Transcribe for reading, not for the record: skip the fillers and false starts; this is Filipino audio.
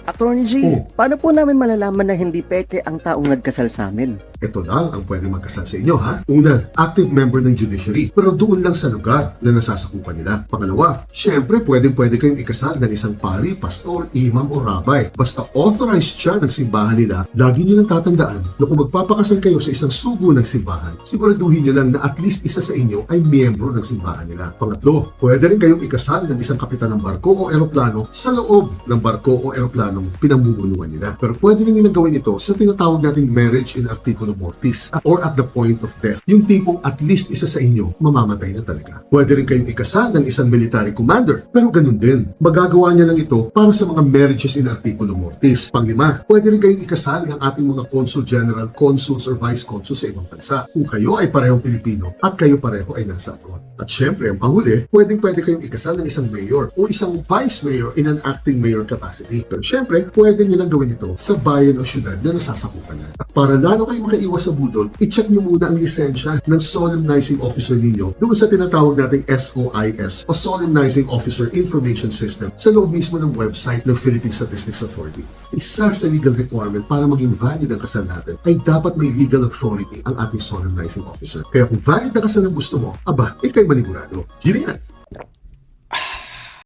Attorney G, Oh. paano po namin malalaman na hindi peke ang taong nagkasal sa amin? Ito lang ang pwede magkasal sa inyo, ha? Una, active member ng judiciary, pero doon lang sa lugar na nasasakupan nila. Pangalawa, syempre pwede kayong ikasal ng isang pari, pastor, imam o rabbi. Basta authorized siya ng simbahan nila, lagi nyo lang tatandaan na kung magpapakasal kayo sa isang sugo ng simbahan, siguraduhin nyo lang na at least isa sa inyo ay miyembro ng simbahan nila. Pangatlo, pwede rin kayong ikasal ng isang kapitan ng barko o eroplano sa loob ng barko o eroplanong pinamumunuan nila. Pero pwede rin nilang gawin ito sa tinatawag nating marriage in articulo mortis or at the point of death. Yung tipong at least isa sa inyo mamamatay na talaga. Pwede rin kayong ikasal ng isang military commander, pero ganun din. Magagawa niya lang ito para sa mga marriages in articulo mortis. Panglima, pwede rin kayong ikasal ng ating mga consul general, consuls or vice consuls sa ibang bansa. Kung kayo ay parehong Pilipino at kayo pareho ay nasa abroad. At syempre, ang panghuli, pwede kayong ikasal ng isang mayor o isang vice mayor in an acting mayor capacity. Pero syempre, pwede nyo lang gawin ito sa bayan o syudad na nasasakupan na. At para lalo kayong makaiwas sa budol, i-check nyo muna ang lisensya ng solemnizing officer ninyo doon sa tinatawag nating SOIS o Solemnizing Officer Information System sa loob mismo ng website ng Philippine Statistics Authority. Isa sa legal requirement para maging valid ang kasal natin ay dapat may legal authority ang ating solemnizing officer. Kaya kung valid na kasal ang gusto mo, aba, ikay manigurado. Gilian!